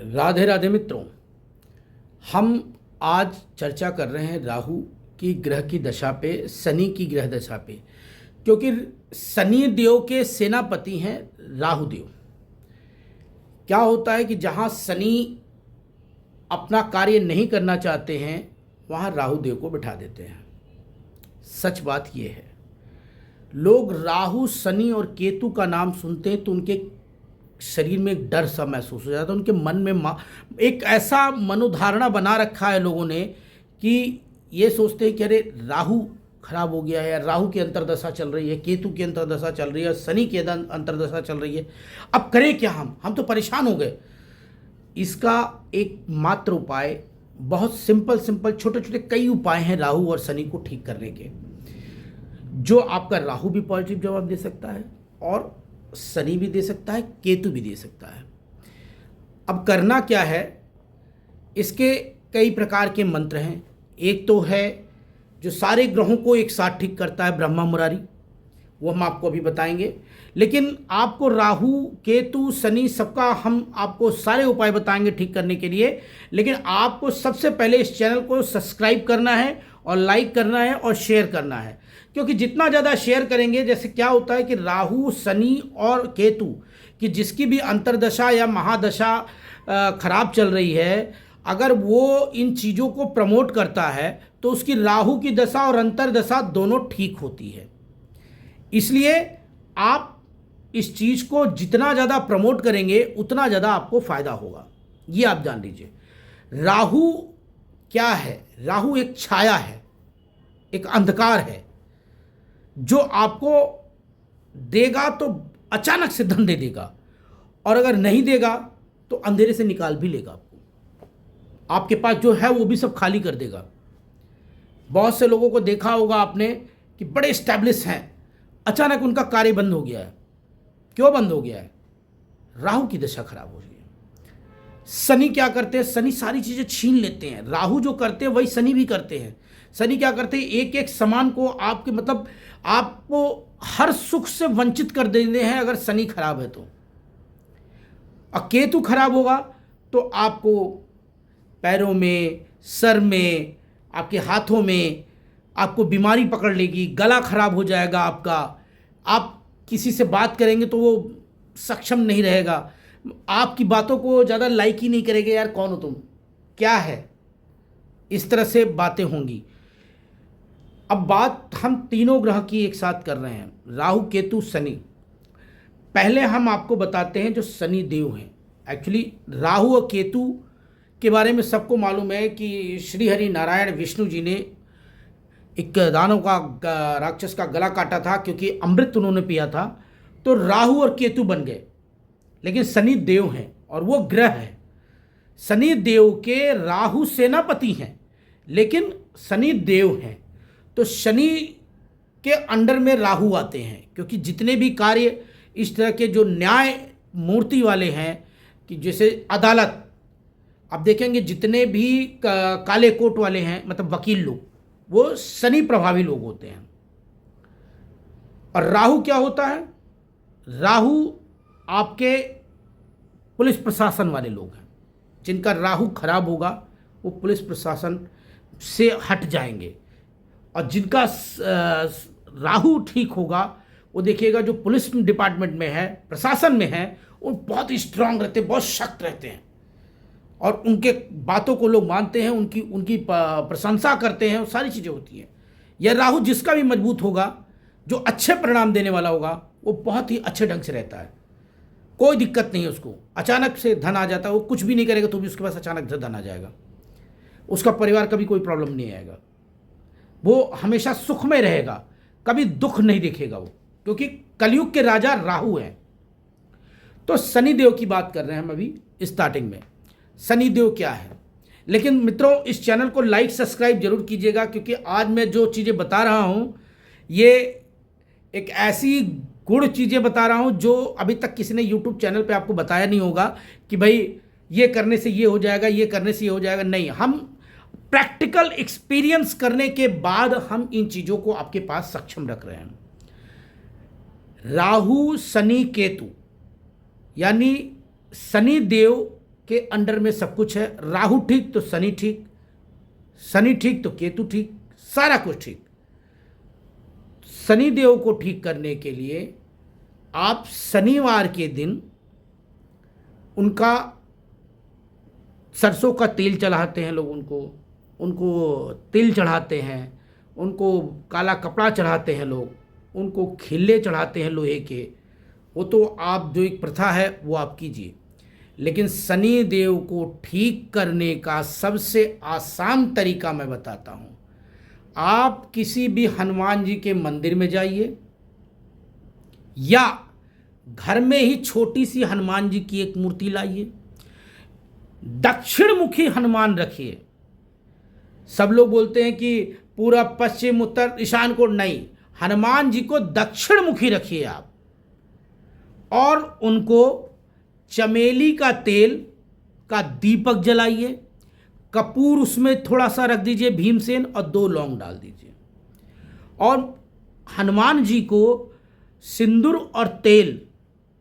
राधे राधे मित्रों, हम आज चर्चा कर रहे हैं राहु की ग्रह की दशा पे, शनि की ग्रह दशा पे। क्योंकि शनि देव के सेनापति हैं राहु देव। क्या होता है कि जहाँ शनि अपना कार्य नहीं करना चाहते हैं वहाँ राहु देव को बिठा देते हैं। सच बात ये है, लोग राहु, शनि और केतु का नाम सुनते हैं तो उनके शरीर में एक डर सा महसूस हो जाता है। उनके मन में एक ऐसा मनोधारणा बना रखा है लोगों ने कि ये सोचते हैं कि अरे राहु खराब हो गया है, या राहु की अंतर्दशा चल रही है, केतु की अंतर्दशा चल रही है, शनि की अंतर्दशा चल रही है, अब करें क्या। हम तो परेशान हो गए। इसका एक मात्र उपाय, बहुत सिंपल छोटे छोटे कई उपाय हैं राहु और शनि को ठीक करने के, जो आपका राहु भी पॉजिटिव जवाब दे सकता है और शनि भी दे सकता है, केतु भी दे सकता है। अब करना क्या है, इसके कई प्रकार के मंत्र हैं। एक तो है जो सारे ग्रहों को एक साथ ठीक करता है, ब्रह्मा मुरारी, वो हम आपको अभी बताएंगे। लेकिन आपको राहु, केतु, शनि सबका हम आपको सारे उपाय बताएंगे ठीक करने के लिए। लेकिन आपको सबसे पहले इस चैनल को सब्सक्राइब करना है और लाइक करना है और शेयर करना है। क्योंकि जितना ज़्यादा शेयर करेंगे, जैसे क्या होता है कि राहु, शनि और केतु की जिसकी भी अंतर्दशा या महादशा खराब चल रही है, अगर वो इन चीज़ों को प्रमोट करता है तो उसकी राहु की दशा और अंतर्दशा दोनों ठीक होती है। इसलिए आप इस चीज़ को जितना ज़्यादा प्रमोट करेंगे उतना ज़्यादा आपको फ़ायदा होगा, ये आप जान लीजिए। राहु क्या है? राहु एक छाया है, एक अंधकार है, जो आपको देगा तो अचानक से धन दे देगा, और अगर नहीं देगा तो अंधेरे से निकाल भी लेगा आपको। आपके पास जो है वो भी सब खाली कर देगा। बहुत से लोगों को देखा होगा आपने कि बड़े एस्टैब्लिश हैं, अचानक उनका कार्य बंद हो गया है। क्यों बंद हो गया है? राहु की दशा खराब हो गई है। शनि क्या करते हैं? शनि सारी चीज़ें छीन लेते हैं। राहु जो करते हैं वही शनि भी करते हैं। शनि क्या करते हैं? एक एक सामान को आपके मतलब आपको हर सुख से वंचित कर देते हैं अगर शनि खराब है तो। और केतु खराब होगा तो आपको पैरों में, सर में, आपके हाथों में आपको बीमारी पकड़ लेगी, गला खराब हो जाएगा आपका। आप किसी से बात करेंगे तो वो सक्षम नहीं रहेगा, आपकी बातों को ज़्यादा लाइक ही नहीं करेंगे। यार कौन हो तुम, क्या है, इस तरह से बातें होंगी। अब बात हम तीनों ग्रह की एक साथ कर रहे हैं, राहु, केतु, शनि। पहले हम आपको बताते हैं जो शनि देव हैं। एक्चुअली राहु और केतु के बारे में सबको मालूम है कि श्री हरि नारायण विष्णु जी ने एक दानव का, राक्षस का गला काटा था क्योंकि अमृत उन्होंने पिया था, तो राहु और केतु बन गए। लेकिन शनि देव हैं और वो ग्रह है। शनि देव के राहु सेनापति हैं लेकिन शनि देव हैं, तो शनि के अंडर में राहु आते हैं। क्योंकि जितने भी कार्य इस तरह के जो न्याय मूर्ति वाले हैं, कि जैसे अदालत, आप देखेंगे जितने भी काले कोट वाले हैं, मतलब वकील लोग, वो शनि प्रभावी लोग होते हैं। और राहु क्या होता है? राहु आपके पुलिस प्रशासन वाले लोग हैं। जिनका राहु खराब होगा वो पुलिस प्रशासन से हट जाएंगे, और जिनका राहु ठीक होगा वो देखिएगा जो पुलिस डिपार्टमेंट में है, प्रशासन में है, वो बहुत स्ट्रांग रहते हैं, बहुत सख्त रहते हैं, और उनके बातों को लोग मानते हैं, उनकी प्रशंसा करते हैं, वो सारी चीज़ें होती हैं। यह राहु जिसका भी मजबूत होगा, जो अच्छे परिणाम देने वाला होगा, वो बहुत ही अच्छे ढंग से रहता है, कोई दिक्कत नहीं है उसको। अचानक से धन आ जाता है, वो कुछ भी नहीं करेगा तो भी उसके पास अचानक धन आ जाएगा। उसका परिवार कभी कोई प्रॉब्लम नहीं आएगा, वो हमेशा सुख में रहेगा, कभी दुख नहीं देखेगा वो, क्योंकि कलयुग के राजा राहु हैं। तो शनि देव की बात कर रहे हैं हम अभी स्टार्टिंग में। शनि देव क्या है? लेकिन मित्रों, इस चैनल को लाइक सब्सक्राइब जरूर कीजिएगा, क्योंकि आज मैं जो चीज़ें बता रहा हूँ ये एक ऐसी गुड़ चीज़ें बता रहा हूँ जो अभी तक किसी ने यूट्यूब चैनल पे आपको बताया नहीं होगा कि भाई ये करने से ये हो जाएगा, ये करने से ये हो जाएगा। नहीं, हम प्रैक्टिकल एक्सपीरियंस करने के बाद हम इन चीज़ों को आपके पास सक्षम रख रहे हैं। राहु, शनि, केतु, यानी शनि देव के अंडर में सब कुछ है। राहु ठीक तो शनि ठीक, शनि ठीक तो केतु ठीक, सारा कुछ ठीक। शनिदेव को ठीक करने के लिए आप शनिवार के दिन उनका सरसों का तेल चढ़ाते हैं लोग, उनको तिल चढ़ाते हैं, उनको काला कपड़ा चढ़ाते हैं लोग, उनको खिल्ले चढ़ाते हैं लोहे के। वो तो आप जो एक प्रथा है वो आप कीजिए, लेकिन शनि देव को ठीक करने का सबसे आसान तरीका मैं बताता हूँ। आप किसी भी हनुमान जी के मंदिर में जाइए या घर में ही छोटी सी हनुमान जी की एक मूर्ति लाइए, दक्षिण मुखी हनुमान रखिए। सब लोग बोलते हैं कि पूरा पश्चिम उत्तर ईशान को, नहीं, हनुमान जी को दक्षिण मुखी रखिए आप, और उनको चमेली का तेल का दीपक जलाइए, कपूर उसमें थोड़ा सा रख दीजिए, भीमसेन, और 2 लौंग डाल दीजिए, और हनुमान जी को सिंदूर और तेल,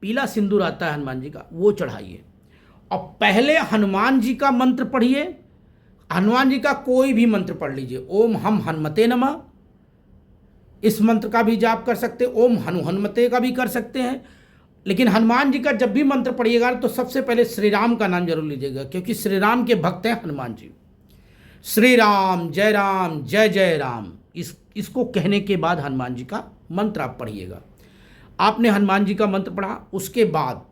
पीला सिंदूर आता है हनुमान जी का, वो चढ़ाइए। और पहले हनुमान जी का मंत्र पढ़िए, हनुमान जी का कोई भी मंत्र पढ़ लीजिए, ओम हम हनुमते नमः, इस मंत्र का भी जाप कर सकते हैं, ओम हनुमते का भी कर सकते हैं। लेकिन हनुमान जी का जब भी मंत्र पढ़िएगा तो सबसे पहले श्री राम का नाम जरूर लीजिएगा, क्योंकि श्री राम के भक्त हैं हनुमान जी। श्री राम जय जय राम, इसको कहने के बाद हनुमान जी का मंत्र आप पढ़िएगा। आपने हनुमान जी का मंत्र पढ़ा, उसके बाद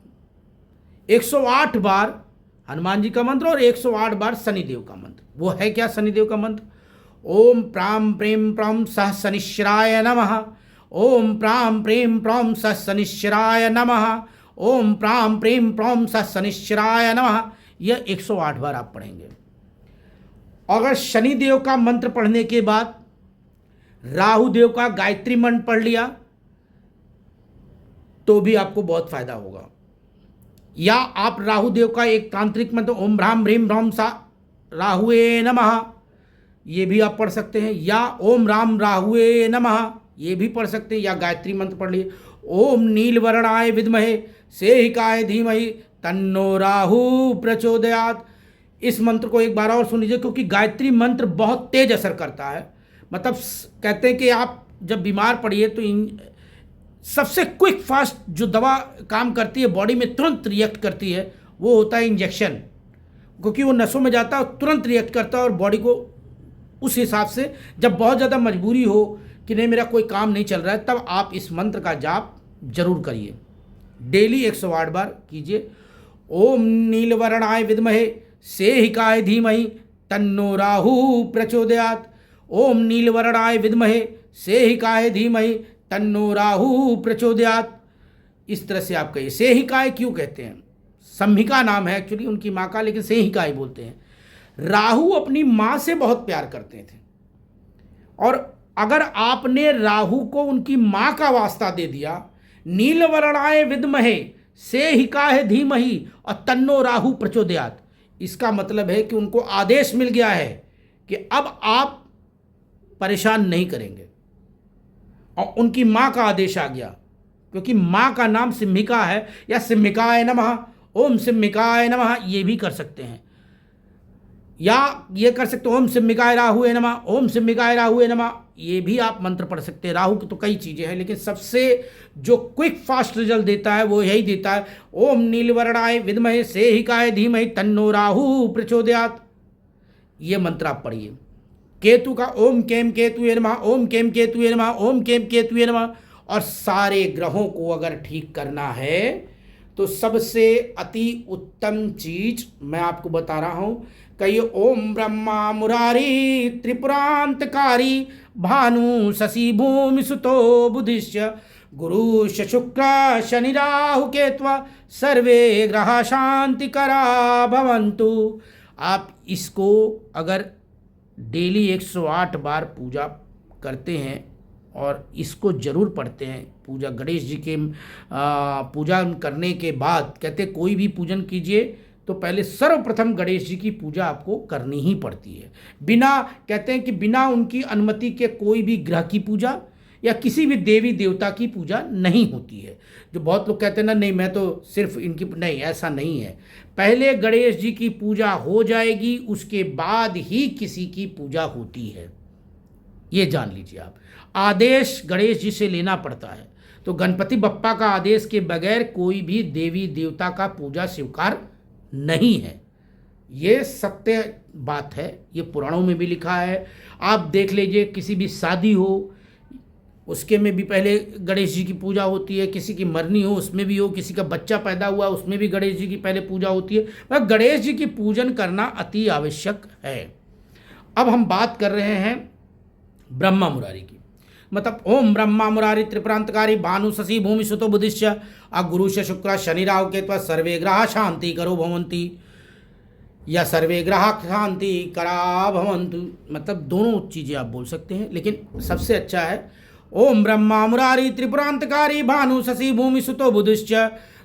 108 बार हनुमान जी का मंत्र और 108 बार शनिदेव का मंत्र। वो है क्या शनिदेव का मंत्र? ओम प्राम प्रेम प्रम सह शनिश्चराय नमः, ओम प्राम प्रेम प्रम सह शनिश्चराय नमः, ओम प्राम प्रेम प्रम सह शनिश्चराय नमः। यह 108 बार आप पढ़ेंगे। अगर शनिदेव का मंत्र पढ़ने के बाद राहु देव का गायत्री मंत्र पढ़ लिया तो भी आपको बहुत फायदा होगा। या आप राहु देव का एक तांत्रिक मंत्र ओम भ्राम भ्रीम भ्रम सा राहुए नमः, ये भी आप पढ़ सकते हैं। या ओम राम राहुए नमः, ये भी पढ़ सकते हैं। या गायत्री मंत्र पढ़ लिए, ओम नीलवर्णाय विद्महे सेहिकाय धीमहि तन्नो राहु प्रचोदयात्। इस मंत्र को एक बार और सुन लीजिए, क्योंकि गायत्री मंत्र बहुत तेज असर करता है। मतलब कहते हैं कि आप जब बीमार पड़िए तो सबसे क्विक फास्ट जो दवा काम करती है, बॉडी में तुरंत रिएक्ट करती है, वो होता है इंजेक्शन, क्योंकि वो नसों में जाता है और तुरंत रिएक्ट करता है, और बॉडी को उस हिसाब से जब बहुत ज़्यादा मजबूरी हो कि नहीं मेरा कोई काम नहीं चल रहा है, तब आप इस मंत्र का जाप जरूर करिए। डेली 108 बार कीजिए। ओम नीलवर्णाय विद्महे सेहिकाय धीमहि तन्नो राहु प्रचोदयात्, ओम नीलवर्णाय विद्महे सेहिकाय धीमहि तन्नो राहु प्रचोदयात्। इस तरह से आप कहिए। सेहिकाय क्यों कहते हैं? संहिका नाम है एक्चुअली उनकी माँ का, लेकिन सेहिकाय बोलते हैं। राहु अपनी माँ से बहुत प्यार करते थे, और अगर आपने राहु को उनकी माँ का वास्ता दे दिया, नीलवर्णाय विद्महे सेहिकाय धीमहि और तन्नो राहु प्रचोदयात्, इसका मतलब है कि उनको आदेश मिल गया है कि अब आप परेशान नहीं करेंगे, और उनकी माँ का आदेश आ गया, क्योंकि माँ का नाम सिम्हिका है। या सिम्हिकाय नमः, ओम सिम्हिकाय नमः, ये भी कर सकते हैं। या ये कर सकते ओम सिम्हिकाय राहुए नमः, ओम सिम्हिकाय राहुए नमः, ये भी आप मंत्र पढ़ सकते हैं। राहु की तो कई चीज़ें हैं, लेकिन सबसे जो क्विक फास्ट रिजल्ट देता है वो यही देता है, ओम नीलवर्णाय विद्महे सेहिकाय धीमहि तन्नो राहु प्रचोदयात्। ये मंत्र आप पढ़िए। केतु का ओम केम केतुये नमः, ओम केम केतुये नमः, ओम केम केतुये नमः। और सारे ग्रहों को अगर ठीक करना है तो सबसे अति उत्तम चीज मैं आपको बता रहा हूं। कहिए ओम ब्रह्मा मुरारी त्रिपुरांतकारी भानु शशि भूमि सुतो बुधिश्च गुरु शुक्र शनि राहु केत्वा सर्वे ग्रह शांति करा भवन्तु। आप इसको अगर डेली 108 बार पूजा करते हैं और इसको जरूर पढ़ते हैं, पूजा गणेश जी के पूजा करने के बाद कहते कोई भी पूजन कीजिए तो पहले सर्वप्रथम गणेश जी की पूजा आपको करनी ही पड़ती है। बिना कहते हैं कि बिना उनकी अनुमति के कोई भी ग्रह की पूजा या किसी भी देवी देवता की पूजा नहीं होती है। जो बहुत लोग कहते हैं ना, नहीं मैं तो सिर्फ इनकी, नहीं, ऐसा नहीं है। पहले गणेश जी की पूजा हो जाएगी, उसके बाद ही किसी की पूजा होती है, ये जान लीजिए आप। आदेश गणेश जी से लेना पड़ता है। तो गणपति बप्पा का आदेश के बगैर कोई भी देवी देवता का पूजा स्वीकार नहीं है। ये सत्य बात है, ये पुराणों में भी लिखा है। आप देख लीजिए, किसी भी शादी हो उसके में भी पहले गणेश जी की पूजा होती है, किसी की मरनी हो उसमें भी हो, किसी का बच्चा पैदा हुआ उसमें भी गणेश जी की पहले पूजा होती है। वह गणेश जी की पूजन करना अति आवश्यक है। अब हम बात कर रहे हैं ब्रह्मा मुरारी की, मतलब ओम ब्रह्मा मुरारी त्रिपुरांतकारी भानु शशि भूमि सुतो बुधिश्च गुरुश्च शुक्र शनि राहु केतु सर्वे ग्रह शांति करो भवंती या सर्वे ग्रह शांति करा भवंतु, मतलब दोनों चीज़ें आप बोल सकते हैं, लेकिन सबसे अच्छा है ओम ब्रह्मा मुरारी त्रिपुरांतकारी भानु शशि भूमि सुतो बुधिश्च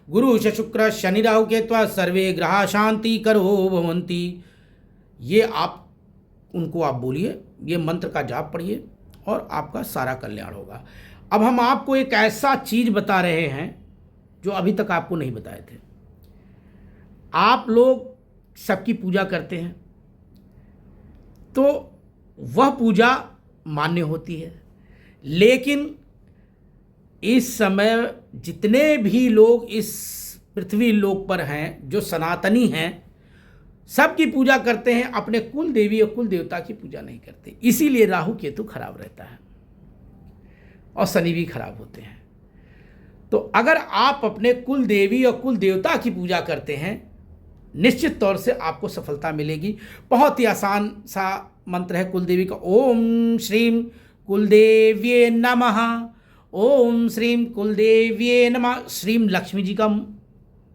गुरुश्च शुक्र शनि राहु केतु सर्वे ग्रह शांति करो भवंती। ये आप उनको आप बोलिए, ये मंत्र का जाप पढ़िए और आपका सारा कल्याण होगा। अब हम आपको एक ऐसा चीज बता रहे हैं जो अभी तक आपको नहीं बताए थे। आप लोग सबकी पूजा करते हैं तो वह पूजा मान्य होती है, लेकिन इस समय जितने भी लोग इस पृथ्वी लोक पर हैं जो सनातनी हैं, सबकी पूजा करते हैं, अपने कुल देवी और कुल देवता की पूजा नहीं करते। इसीलिए राहु केतु खराब रहता है और शनि भी खराब होते हैं। तो अगर आप अपने कुल देवी और कुल देवता की पूजा करते हैं, निश्चित तौर से आपको सफलता मिलेगी। बहुत ही आसान सा मंत्र है कुल देवी का। ओम श्रीम कुलदेव्ये नमः, ओम श्रीम कुलदेव्ये नमः। श्रीम लक्ष्मी जी का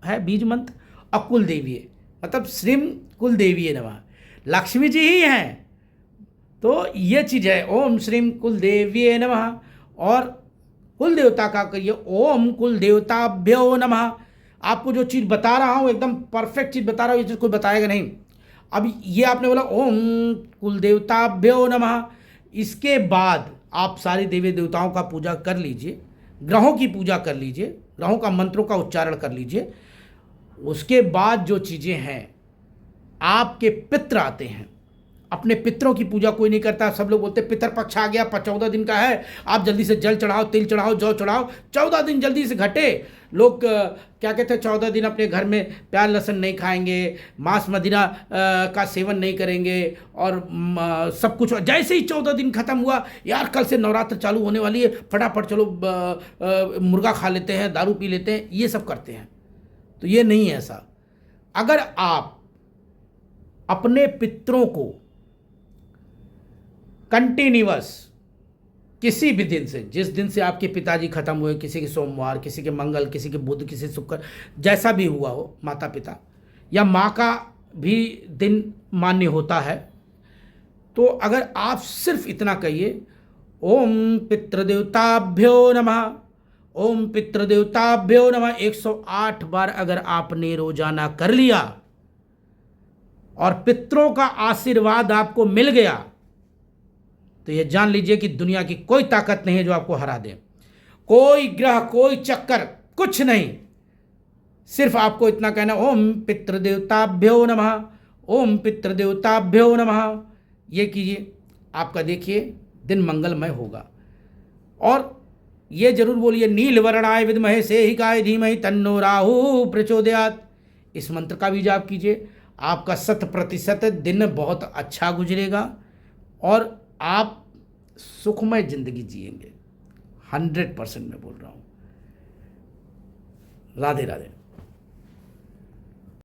है बीज मंत्र और कुलदेवीये मतलब श्रीम कुलदेवीये नमः, लक्ष्मी जी ही हैं। तो ये चीज़ है ओम श्रीम कुलदेवीये नमः। और कुल देवता का करिए ओम कुल देवताभ्यो नमः। आपको जो चीज़ बता रहा हूँ एकदम परफेक्ट चीज़ बता रहा हूँ, ये चीज़ कोई बताएगा नहीं। अब ये आपने बोला ओम कुल देवताभ्यो नमः, इसके बाद आप सारे देवी देवताओं का पूजा कर लीजिए, ग्रहों की पूजा कर लीजिए, ग्रहों का मंत्रों का उच्चारण कर लीजिए। उसके बाद जो चीज़ें हैं, आपके पितृ आते हैं। अपने पितरों की पूजा कोई नहीं करता। सब लोग बोलते पितर पक्ष आ गया, 14 दिन का है, आप जल्दी से जल चढ़ाओ, तिल चढ़ाओ, जौ चढ़ाओ। 14 दिन जल्दी से घटे। लोग क्या कहते हैं, 14 दिन अपने घर में प्याज लहसुन नहीं खाएंगे, मांस मदिरा का सेवन नहीं करेंगे और सब कुछ। जैसे ही 14 दिन खत्म हुआ, यार कल से नवरात्र चालू होने वाली है, फटाफट चलो मुर्गा खा लेते हैं, दारू पी लेते हैं, ये सब करते हैं। तो ये नहीं है ऐसा। अगर आप अपने पितरों को कंटिन्यूअस किसी भी दिन से, जिस दिन से आपके पिताजी खत्म हुए, किसी के सोमवार, किसी के मंगल, किसी के बुध, किसी शुक्र, जैसा भी हुआ हो, माता पिता या माँ का भी दिन मान्य होता है, तो अगर आप सिर्फ इतना कहिए ओम पितृदेवताभ्यो नमः, ओम पितृदेवताभ्यो नमः 108 बार अगर आपने रोजाना कर लिया और पितरों का आशीर्वाद आपको मिल गया, तो ये जान लीजिए कि दुनिया की कोई ताकत नहीं है जो आपको हरा दे। कोई ग्रह, कोई चक्कर, कुछ नहीं। सिर्फ आपको इतना कहना ओम पितृदेवताभ्यो नमः, ओम पितृदेवताभ्यो नमः। ये कीजिए, आपका देखिए दिन मंगलमय होगा। और ये जरूर बोलिए नीलवर्णाय विद्महे सेहिकाय धीमहि तन्नो राहु प्रचोदयात्। इस मंत्र का भी जाप कीजिए। आपका 100% दिन बहुत अच्छा गुजरेगा और आप सुखमय जिंदगी जिएंगे। 100% मैं बोल रहा हूँ। राधे राधे।